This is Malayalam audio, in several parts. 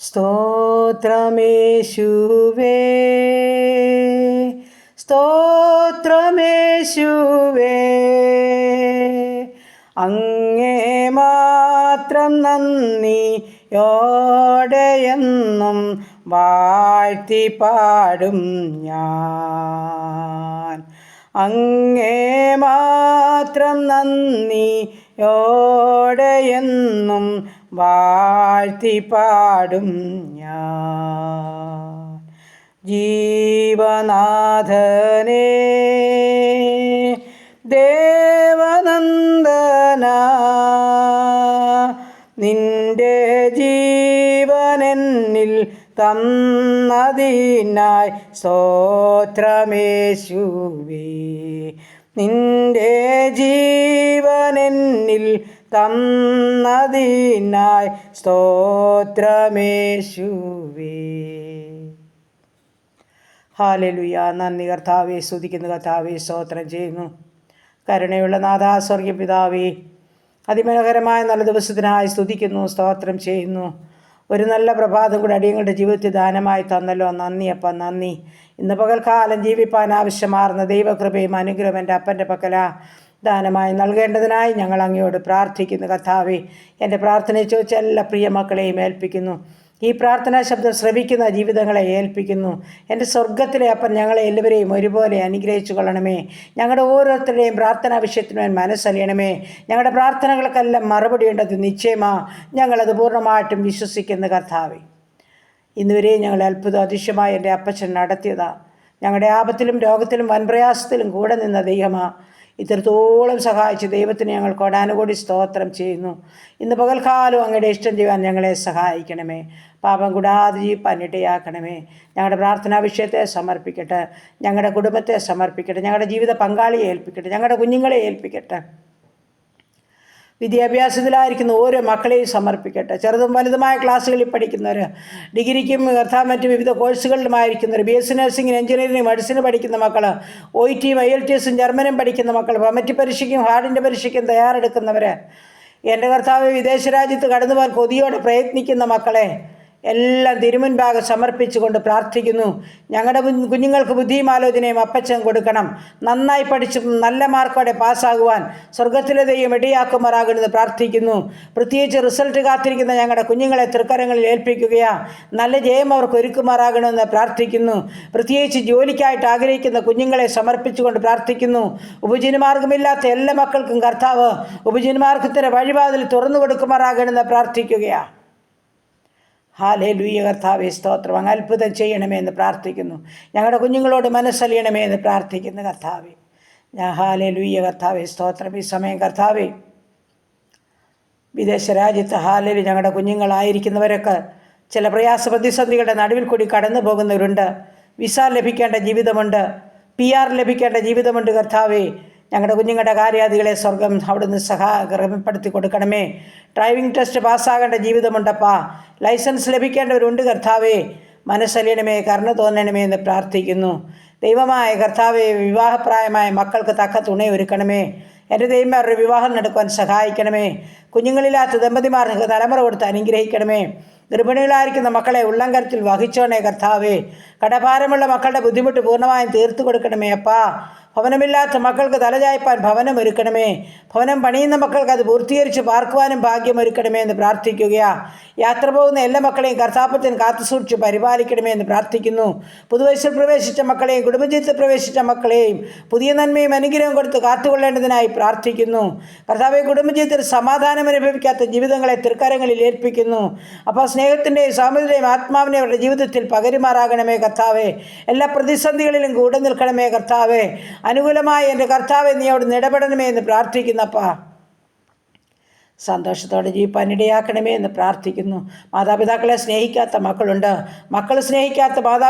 സ്തോത്രമേശുവേ, സ്തോത്രമേശുവേ, അങ്ങേ മാത്രം നന്ദിയോടെയെന്നും വാഴ്ത്തി പാടും ഞാൻ. അങ്ങേ മാത്രം നന്ദിയോടെയെന്നും വാഴ്ത്തി പാടും ഞാൻ. ജീവനാഥനേ, ദേവനന്ദന, നിന്റെ ജീവനെന്നിൽ തന്നതിനായി സ്തോത്രമേശുവേ. നിന്റെ ജീവനെന്നിൽ തന്നതിനായി സ്തോത്രമേശുവേ. ഹല്ലേലൂയ. നന്ദി കർത്താവേ, സ്തുതിക്കുന്നു കർത്താവേ, സ്തോത്രം ചെയ്യുന്നു. കരുണയുള്ള നാഥാ, സ്വർഗ്ഗ പിതാവേ, അതിമനോഹരമായ നല്ല ദിവസത്തിനായി സ്തുതിക്കുന്നു, സ്തോത്രം ചെയ്യുന്നു. ഒരു നല്ല പ്രഭാതം കൂടി അടിയങ്ങളുടെ ജീവിതത്തിൽ ദാനമായി തന്നല്ലോ. നന്ദി അപ്പം, നന്ദി. ഇന്ന് പകൽക്കാലം ജീവിപ്പാൻ ആവശ്യമാർന്ന ദൈവകൃപയും അനുഗ്രഹം എൻ്റെ അപ്പൻ്റെ പക്കല ദാനമായി നൽകേണ്ടതിനായി ഞങ്ങൾ അങ്ങയോട് പ്രാർത്ഥിക്കുന്നു കർത്താവേ. എൻ്റെ പ്രാർത്ഥനയെ ചോദിച്ച എല്ലാ പ്രിയ മക്കളെയും ഏൽപ്പിക്കുന്നു. ഈ പ്രാർത്ഥനാ ശബ്ദം ശ്രവിക്കുന്ന ജീവിതങ്ങളെ ഏൽപ്പിക്കുന്നു. എൻ്റെ സ്വർഗത്തിലെ അപ്പൻ ഞങ്ങളെ എല്ലാവരെയും ഒരുപോലെ അനുഗ്രഹിച്ചു കൊള്ളണമേ. ഞങ്ങളുടെ ഓരോരുത്തരുടെയും പ്രാർത്ഥനാ വിഷയത്തിന് മനസ്സറിയണമേ. ഞങ്ങളുടെ പ്രാർത്ഥനകൾക്കെല്ലാം മറുപടിയുണ്ടത് നിശ്ചയമാ. ഞങ്ങളത് പൂർണ്ണമായിട്ടും വിശ്വസിക്കുന്ന കർത്താവേ. ഇന്നുവരെ ഞങ്ങൾ അത്ഭുത അതിശയമായി എൻ്റെ അപ്പച്ചൻ നടത്തിയതാ. ഞങ്ങളുടെ ആപത്തിലും രോഗത്തിലും വൻപ്രയാസത്തിലും കൂടെ നിന്ന ദൈവമാ. ഇത്രത്തോളം സഹായിച്ച് ദൈവത്തിന് ഞങ്ങൾ കോടാനുകൂടി സ്തോത്രം ചെയ്യുന്നു. ഇന്ന് പകൽക്കാലം അങ്ങയുടെ ഇഷ്ടം ചെയ്യാൻ ഞങ്ങളെ സഹായിക്കണമേ. പാപം കൂടാതെ ജീവിപ്പാൻ ഇടയാക്കണമേ. ഞങ്ങളുടെ പ്രാർത്ഥനാ വിഷയത്തെ സമർപ്പിക്കട്ടെ, ഞങ്ങളുടെ കുടുംബത്തെ സമർപ്പിക്കട്ടെ, ഞങ്ങളുടെ ജീവിത പങ്കാളിയെ ഏൽപ്പിക്കട്ടെ, ഞങ്ങളുടെ കുഞ്ഞുങ്ങളെ ഏൽപ്പിക്കട്ടെ. വിദ്യാഭ്യാസത്തിലായിരിക്കുന്ന ഓരോ മക്കളെയും സമർപ്പിക്കട്ടെ. ചെറുതും വലുതുമായ ക്ലാസ്സുകളിൽ പഠിക്കുന്നവർ, ഡിഗ്രിക്കും മറ്റ് വിവിധ കോഴ്സുകളിലുമായിരിക്കുന്നവർ, BSc നഴ്സിംഗിന്, എഞ്ചിനീയറിംഗ്, മെഡിസിന് പഠിക്കുന്ന മക്കൾ, OIT IELTS ജർമ്മനും പഠിക്കുന്ന മക്കൾ, പമറ്റി പരീക്ഷയ്ക്കും ഹാർഡിൻ്റെ പരീക്ഷയ്ക്കും തയ്യാറെടുക്കുന്നവർ, എൻ്റെ കർത്താവ് വിദേശ രാജ്യത്ത് കടന്നു പോകാൻ കൊതിയോടെ പ്രയത്നിക്കുന്ന മക്കളെ എല്ലാം തിരുമുൻപാകെ സമർപ്പിച്ചുകൊണ്ട് പ്രാർത്ഥിക്കുന്നു. ഞങ്ങളുടെ കുഞ്ഞുങ്ങൾക്ക് ബുദ്ധിയും ആലോചനയും അപ്പച്ചൻ കൊടുക്കണം. നന്നായി പഠിച്ച് നല്ല മാർക്കോടെ പാസ്സാകുവാൻ സ്വർഗത്തിലെ ദൈവം ഇടയാക്കുമാറാകണമെന്ന് പ്രാർത്ഥിക്കുന്നു. പ്രത്യേകിച്ച് റിസൾട്ട് കാത്തിരിക്കുന്ന ഞങ്ങളുടെ കുഞ്ഞുങ്ങളെ തൃക്കരങ്ങളിൽ ഏൽപ്പിക്കുകയാ. നല്ല ജയം അവർക്ക് ഒരുക്കുമാറാകണമെന്ന് പ്രാർത്ഥിക്കുന്നു. പ്രത്യേകിച്ച് ജോലിക്കായിട്ട് ആഗ്രഹിക്കുന്ന കുഞ്ഞുങ്ങളെ സമർപ്പിച്ചുകൊണ്ട് പ്രാർത്ഥിക്കുന്നു. ഉപജീവനമാർഗമില്ലാത്ത എല്ലാ മക്കൾക്കും കർത്താവ് ഉപജീവനമാർഗത്തിൻ്റെ വഴിവാതിൽ തുറന്നു കൊടുക്കുമാറാകണമെന്ന് പ്രാർത്ഥിക്കുകയാണ്. ഹല്ലേലൂയ. കർത്താവേ, സ്തോത്രം. അങ്ങ് അത്ഭുതം ചെയ്യണമേ എന്ന് പ്രാർത്ഥിക്കുന്നു. ഞങ്ങളുടെ കുഞ്ഞുങ്ങളോട് മനസ്സലിയണമേ എന്ന് പ്രാർത്ഥിക്കുന്നു കർത്താവേ. ഹല്ലേലൂയ. കർത്താവേ, സ്തോത്രം. ഈ സമയം കർത്താവേ, വിദേശ രാജ്യത്ത് ഹല്ലേലൂയ ഞങ്ങളുടെ കുഞ്ഞുങ്ങളായിരിക്കുന്നവരൊക്കെ ചില പ്രയാസ പ്രതിസന്ധികളുടെ നടുവിൽ കൂടി കടന്നു പോകുന്നവരുണ്ട്. വിസ ലഭിക്കേണ്ട ജീവിതമുണ്ട്, PR ലഭിക്കേണ്ട ജീവിതമുണ്ട് കർത്താവേ. ഞങ്ങളുടെ കുഞ്ഞുങ്ങളുടെ കാര്യാദികളെ സ്വർഗം അവിടുന്ന് ക്രമപ്പെടുത്തി കൊടുക്കണമേ. ഡ്രൈവിംഗ് ടെസ്റ്റ് പാസ്സാകേണ്ട ജീവിതമുണ്ടപ്പാ. ലൈസൻസ് ലഭിക്കേണ്ടവരുണ്ട് കർത്താവേ. മനസ്സലിയണമേ, കരുണ തോന്നണമേ എന്ന് പ്രാർത്ഥിക്കുന്നു. ദൈവമായ കർത്താവേ, വിവാഹപ്രായമായ മക്കൾക്ക് തക്ക തുണയൊരുക്കണമേ. എൻ്റെ ദൈവം അവരുടെ വിവാഹം നടക്കുവാൻ സഹായിക്കണമേ. കുഞ്ഞുങ്ങളില്ലാത്ത ദമ്പതിമാർക്ക് തലമുറ കൊടുത്ത് അനുഗ്രഹിക്കണമേ. ഗർഭിണികളായിരിക്കുന്ന മക്കളെ ഉള്ളംകരത്തിൽ വഹിച്ചോണേ കർത്താവേ. കടഭാരമുള്ള മക്കളുടെ ബുദ്ധിമുട്ട് പൂർണ്ണമായും തീർത്തു കൊടുക്കണമേ അപ്പാ. ഭവനമില്ലാത്ത മക്കൾക്ക് തലചായ്പാൻ ഭവനം ഒരുക്കണമേ. ഭവനം പണിയുന്ന മക്കൾക്ക് അത് പൂർത്തീകരിച്ച് പാർക്കുവാനും ഭാഗ്യം ഒരുക്കണമേ എന്ന് പ്രാർത്ഥിക്കുകയാ. യാത്ര പോകുന്ന എല്ലാ മക്കളെയും കർത്താപ്പത്തിന് കാത്തുസൂക്ഷിച്ച് പരിപാലിക്കണമേ എന്ന് പ്രാർത്ഥിക്കുന്നു. പുതുവയസ്സിൽ പ്രവേശിച്ച മക്കളെയും കുടുംബജീവിതത്തിൽ പ്രവേശിച്ച മക്കളെയും പുതിയ നന്മയും അനുഗ്രഹം കൊടുത്ത് കാത്തുകൊള്ളേണ്ടതിനായി പ്രാർത്ഥിക്കുന്നു. കർത്താവെ, കുടുംബജീവിതത്തിൽ സമാധാനം അനുഭവിക്കാത്ത ജീവിതങ്ങളെ തൃക്കരങ്ങളിൽ ഏൽപ്പിക്കുന്നു. അപ്പോൾ സ്നേഹത്തിൻ്റെയും സാമൂഹ്യത്തിൻ്റെയും ആത്മാവിനെ അവരുടെ ജീവിതത്തിൽ പകരുമാറാകണമേ കർത്താവെ. എല്ലാ പ്രതിസന്ധികളിലും കൂടെ നിൽക്കണമേ കർത്താവെ. അനുകൂലമായി എൻ്റെ കർത്താവെ, നീ അവിടെ ഇടപെടണമേ എന്ന് പ്രാർത്ഥിക്കുന്നപ്പാ. സന്തോഷത്തോടെ ജീവിപ്പാൻ ഇടയാക്കണമേ എന്ന് പ്രാർത്ഥിക്കുന്നു. മാതാപിതാക്കളെ സ്നേഹിക്കാത്ത മക്കളുണ്ട്, മക്കൾ സ്നേഹിക്കാത്ത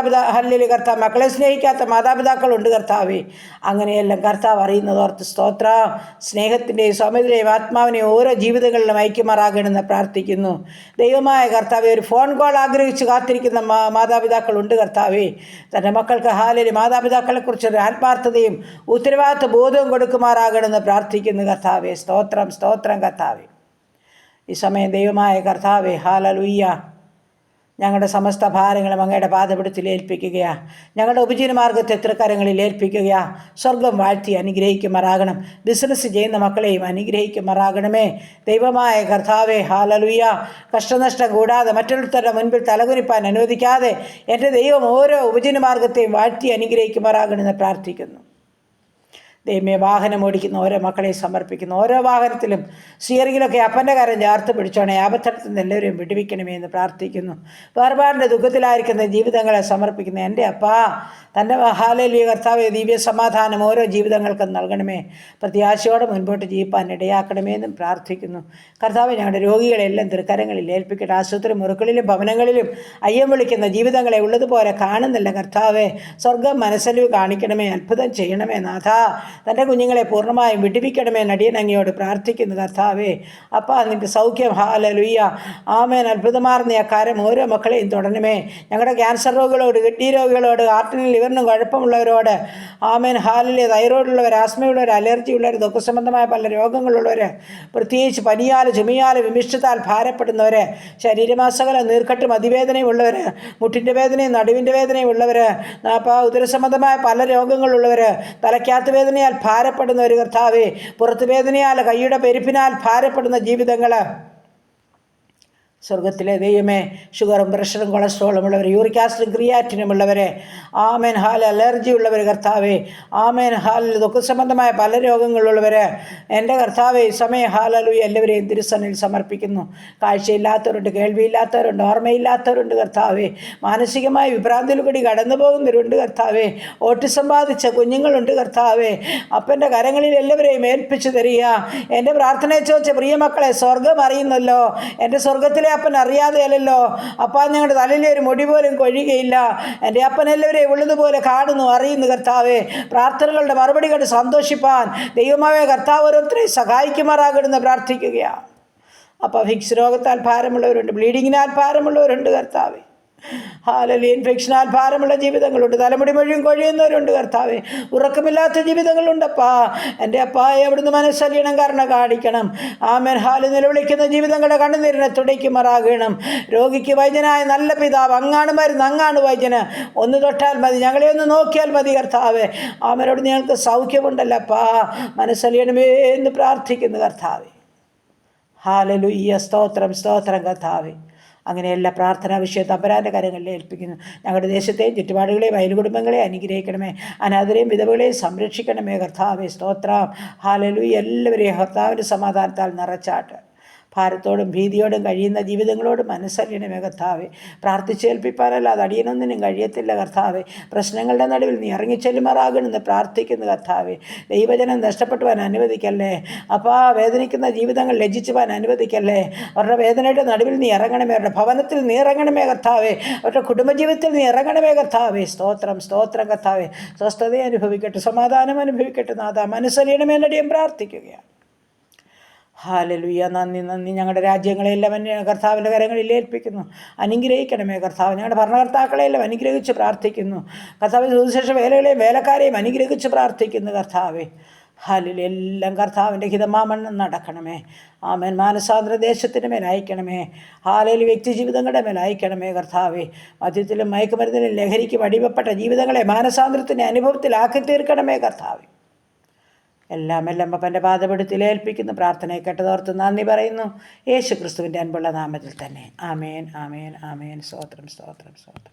ഹല്ലേലൂയ കർത്താവ്, മക്കളെ സ്നേഹിക്കാത്ത മാതാപിതാക്കളുണ്ട് കർത്താവേ. അങ്ങനെയെല്ലാം കർത്താവ് അറിയുന്നതോർത്ത് സ്തോത്ര. സ്നേഹത്തിൻ്റെയും സൗമ്യതയുടെയും ആത്മാവിനെയും ഓരോ ജീവിതങ്ങളിലും ഐക്യമാറാകണമെന്ന് പ്രാർത്ഥിക്കുന്നു. ദൈവമായ കർത്താവെ, ഒരു ഫോൺ കോൾ ആഗ്രഹിച്ച് കാത്തിരിക്കുന്ന മാതാപിതാക്കളുണ്ട് കർത്താവേ. തൻ്റെ മക്കൾക്ക് ഹല്ലേലൂയ മാതാപിതാക്കളെക്കുറിച്ചൊരു ആത്മാർത്ഥതയും ഉത്തരവാദിത്വ ബോധവും കൊടുക്കുമാറാകണമെന്ന് പ്രാർത്ഥിക്കുന്നു കർത്താവേ. സ്തോത്രം, സ്തോത്രം കർത്താവേ. ഈ സമയം ദൈവമായ കർത്താവേ, ഹല്ലേലൂയ ഞങ്ങളുടെ സമസ്ത ഭാരങ്ങളും അങ്ങയുടെ പാദപിടുത്തിൽ ഏൽപ്പിക്കുകയാണ്. ഞങ്ങളുടെ ഉപജീവനമാർഗത്തെ തൃക്കരങ്ങളിൽ ഏൽപ്പിക്കുകയാണ്. സ്വർഗം വാഴ്ത്തി അനുഗ്രഹിക്കുമാറാകണം. ബിസിനസ് ചെയ്യുന്ന മക്കളെയും അനുഗ്രഹിക്കുമാറാകണമേ. ദൈവമായ കർത്താവേ, ഹല്ലേലൂയ. കഷ്ടനഷ്ടം കൂടാതെ മറ്റൊരുത്തരുടെ മുൻപിൽ തലകുനിപ്പാൻ അനുവദിക്കാതെ എൻ്റെ ദൈവം ഓരോ ഉപജീവനമാർഗത്തെയും വാഴ്ത്തി അനുഗ്രഹിക്കുമാറാകണമെന്ന് പ്രാർത്ഥിക്കുന്നു. ദൈവമേ, വാഹനം ഓടിക്കുന്ന ഓരോ മക്കളെ സമർപ്പിക്കുന്നു. ഓരോ വാഹനത്തിലും സ്റ്റിയറിങ്ങിലൊക്കെ അപ്പൻ്റെ കരം ചേർത്ത് പിടിച്ചോണേ. ആപത്തടത്തിൽ നിന്ന് എല്ലാവരെയും വിടുവിക്കണമേ എന്ന് പ്രാർത്ഥിക്കുന്നു. വേർപാടിൻ്റെ ദുഃഖത്തിലായിരിക്കുന്ന ജീവിതങ്ങളെ സമർപ്പിക്കുന്നു. എൻ്റെ അപ്പാ, തൻ്റെ ഹല്ലേലൂയ കർത്താവേ, ദിവ്യ സമാധാനം ഓരോ ജീവിതങ്ങൾക്കും നൽകണമേ. പ്രത്യാശയോടെ മുൻപോട്ട് ജീവിപ്പാൻ ഇടയാക്കണമേ എന്നും പ്രാർത്ഥിക്കുന്നു. കർത്താവേ, ഞങ്ങളുടെ രോഗികളെല്ലാം തൃക്കരങ്ങളിൽ ഏൽപ്പിക്കട്ടെ. ആശുപത്രി മുറികളിലും ഭവനങ്ങളിലും അയ്യം വിളിക്കുന്ന ജീവിതങ്ങളെ ഉള്ളതുപോലെ കാണുന്നില്ല കർത്താവേ. സ്വർഗം മനസ്സലിവ് കാണിക്കണമേ. അത്ഭുതം ചെയ്യണമേ നാഥ. തൻ്റെ കുഞ്ഞുങ്ങളെ പൂർണ്ണമായും വിടുവിക്കണമേ നടിയൻ അങ്ങയോട് പ്രാർത്ഥിക്കുന്നു കർത്താവേ. അപ്പാ, നിൻ്റെ സൗഖ്യം, ഹല്ലേലൂയ, ആമേൻ, അത്ഭുതമാർന്ന ആ കാര്യം ഓരോ മക്കളെയും തുടരണമേ. ഞങ്ങളുടെ ക്യാൻസർ രോഗികളോട്, കിഡ്നി രോഗികളോട്, ഹാർട്ടിനും ലിവറിനും കുഴപ്പമുള്ളവരോട്, ആമേൻ, ഹാലിലെ തൈറോയിഡുള്ളവർ, ആസ്മയുള്ളവർ, അലർജി ഉള്ളവർ, ദുഃഖ സംബന്ധമായ പല രോഗങ്ങളുള്ളവർ, പ്രത്യേകിച്ച് പനിയാൽ, ചുമയാൽ, വിമിഷ്ടത്താൽ ഭാരപ്പെടുന്നവർ, ശരീരമാസകല നീർക്കെട്ടും അതിവേദനയും ഉള്ളവർ, മുട്ടിൻ്റെ വേദനയും നടുവിൻ്റെ വേദനയും ഉള്ളവർ, ഉദരസംബന്ധമായ പല രോഗങ്ങളുള്ളവർ, തലയ്ക്കകത്ത് വേദനയാൽ ഭാരപ്പെടുന്നവർ കർത്താവേ, പുറത്ത് വേദനയാൽ, കൈയുടെ പെരുപ്പിനാൽ ഭാരപ്പെടുന്ന ജീവിതങ്ങൾ, സ്വർഗത്തിലെ ദൈവമേ, ഷുഗറും പ്രഷറും കൊളസ്ട്രോളും ഉള്ളവർ, യൂറിക് ആസിഡും ക്രിയാറ്റിനും ഉള്ളവരെ, ആമേൻ, അലർജി ഉള്ളവർ കർത്താവേ, ആമേൻ, ദുഃഖ സംബന്ധമായ പല രോഗങ്ങളുള്ളവർ, എൻ്റെ കർത്താവേ, ഈ സമയം ഹല്ലേലൂയ എല്ലാവരെയും തിരുസന്നിധിയിൽ സമർപ്പിക്കുന്നു. കാഴ്ചയില്ലാത്തവരുണ്ട്, കേൾവിയില്ലാത്തവരുണ്ട്, ഓർമ്മയില്ലാത്തവരുണ്ട് കർത്താവേ, മാനസികമായ വിഭ്രാന്തിയിൽ കൂടി കടന്നു പോകുന്നവരുണ്ട് കർത്താവേ, ഓട്ടിസം ബാധിച്ച കുഞ്ഞുങ്ങളുണ്ട് കർത്താവേ. അപ്പൻ്റെ കരങ്ങളിൽ എല്ലാവരെയും ഏൽപ്പിച്ചു തരിക. എൻ്റെ പ്രാർത്ഥനയെ ചോദിച്ച പ്രിയമക്കളെ സ്വർഗം അറിയുന്നല്ലോ. എൻ്റെ സ്വർഗത്തിലെ അപ്പൻ അറിയാതെയല്ലോ. അപ്പാ, ഞങ്ങളുടെ തലയിലെ ഒരു മുടി പോലും കൊഴിയുകയില്ല. എൻ്റെ അപ്പൻ എല്ലാവരെയും ഉള്ളതുപോലെ കാണുന്നു, അറിയുന്നു കർത്താവേ. പ്രാർത്ഥനകളുടെ മറുപടി കണ്ട് സന്തോഷിപ്പാൻ ദൈവമായ കർത്താവ് ഓരോരുത്തരെയും സഹായിക്കുമാറാകണമെന്ന് പ്രാർത്ഥിക്കുകയാണ്. അപ്പോൾ ഫിക്സ് രോഗത്താൽ ഭാരമുള്ളവരുണ്ട്, ബ്ലീഡിങ്ങിനാൽ ഭാരമുള്ളവരുണ്ട് കർത്താവേ. ഹല്ലേലൂയ. ഇൻഫെക്ഷനാൽ ഭാരമുള്ള ജീവിതങ്ങളുണ്ട്, തലമുടി മുഴുവൻ കൊഴിയുന്നവരുണ്ട് കർത്താവേ. ഉറക്കമില്ലാത്ത ജീവിതങ്ങളുണ്ടപ്പാ. എൻ്റെ അപ്പായെ അവിടുന്ന് മനസ്സലിയണം, കാരണം കാണിക്കണം. ആമേൻ, നിലവിളിക്കുന്ന ജീവിതങ്ങളുടെ കണ്ണുനീരിനെ തുടയ്ക്കുമാറാകണം. രോഗിക്ക് വൈദ്യനായ നല്ല പിതാവ്, അങ്ങാണ് മരുന്ന്, അങ്ങാണ് വൈദ്യന്. ഒന്ന് തൊട്ടാൽ മതി, ഞങ്ങളെ ഒന്ന് നോക്കിയാൽ മതി കർത്താവേ. ആമേനോട് ഞങ്ങൾക്ക് സൗഖ്യമുണ്ടല്ലപ്പാ. മനസ്സലിയണമേ എന്ന് പ്രാർത്ഥിക്കുന്നു കർത്താവേ. ഹല്ലേലൂയ. സ്തോത്രം, സ്തോത്രം കർത്താവേ. അങ്ങനെ എല്ലാ പ്രാർത്ഥനാ വിഷയം തമ്പുരാൻ്റെ കരങ്ങളിൽ ഏൽപ്പിക്കുന്നു. ഞങ്ങളുടെ ദേശത്തെയും ചുറ്റുപാടുകളെയും അയൽകുടുംബങ്ങളെയും അനുഗ്രഹിക്കണമേ. അനാഥരെയും വിധവകളെയും സംരക്ഷിക്കണമേ കർത്താവേ. സ്തോത്രം, ഹല്ലേലൂയ. എല്ലാവരെയും കർത്താവിൻ്റെ സമാധാനത്താൽ നിറച്ചാട്ട്. ഭാരത്തോടും ഭീതിയോടും കഴിയുന്ന ജീവിതങ്ങളോട് മനസ്സറിയണമേ കർത്താവേ. പ്രാർത്ഥിച്ചേൽപ്പിപ്പാനല്ലാതെ അടിയനൊന്നിനും കഴിയത്തില്ല കർത്താവേ. പ്രശ്നങ്ങളുടെ നടുവിൽ നീ ഇറങ്ങിച്ചെല്ലുമാറാകണമെന്ന് പ്രാർത്ഥിക്കുന്നു കർത്താവേ. ദൈവജനം നഷ്ടപ്പെട്ടുവാൻ അനുവദിക്കല്ലേ. അപ്പോൾ വേദനിക്കുന്ന ജീവിതങ്ങൾ ലജ്ജിച്ചു പോകാൻ അനുവദിക്കല്ലേ. അവരുടെ വേദനയുടെ നടുവിൽ നീ ഇറങ്ങണമേ. അവരുടെ ഭവനത്തിൽ നീ ഇറങ്ങണമേ കർത്താവേ. അവരുടെ കുടുംബജീവിതത്തിൽ നീ ഇറങ്ങണമേ കർത്താവേ. സ്തോത്രം, സ്തോത്രം കർത്താവേ. സ്വസ്ഥതയെ അനുഭവിക്കട്ടെ, സമാധാനം അനുഭവിക്കട്ടെ നാഥ. മനസ്സറിയണമേ എന്നടിയും പ്രാർത്ഥിക്കുകയാണ്. ഹല്ലേലൂയ. നന്ദി, നന്ദി. ഞങ്ങളുടെ രാജ്യങ്ങളെല്ലാം കർത്താവിൻ്റെ കരങ്ങളിൽ ഏൽപ്പിക്കുന്നു. അനുഗ്രഹിക്കണമേ കർത്താവ്. ഞങ്ങളുടെ ഭരണകർത്താക്കളെല്ലാം അനുഗ്രഹിച്ച് പ്രാർത്ഥിക്കുന്നു കർത്താവ്. സുവിശേഷ വേലകളെയും വേലക്കാരെയും അനുഗ്രഹിച്ച് പ്രാർത്ഥിക്കുന്നു കർത്താവേ. ഹല്ലേലൂയ. എല്ലാം കർത്താവിൻ്റെ ഹിതമാമണ്ണം നടക്കണമേ. ആമേൻ. മാനസാന്തര ദേശത്തിന് മേൽ അയക്കണമേ. ഹല്ലേലൂയ. വ്യക്തി ജീവിതങ്ങളുടെ മേൽ അയക്കണമേ കർത്താവേ. മദ്യത്തിലും മയക്കുമരുന്നിലും ലഹരിക്കും അടിമപ്പെട്ട ജീവിതങ്ങളെ മാനസാന്തരത്തിൻ്റെ അനുഭവത്തിലാക്കി തീർക്കണമേ കർത്താവേ. എല്ലാം അപ്പൻ്റെ പാദപീഠത്തിൽ ഏൽപ്പിക്കുന്നു. പ്രാർത്ഥനയെ കേട്ടതോർത്ത് നന്ദി പറയുന്നു. യേശു ക്രിസ്തുവിൻ്റെ അൻപുള്ള നാമത്തിൽ തന്നെ. ആമേൻ, ആമേൻ, ആമേൻ. സ്തോത്രം, സ്തോത്രം, സ്തോത്രം.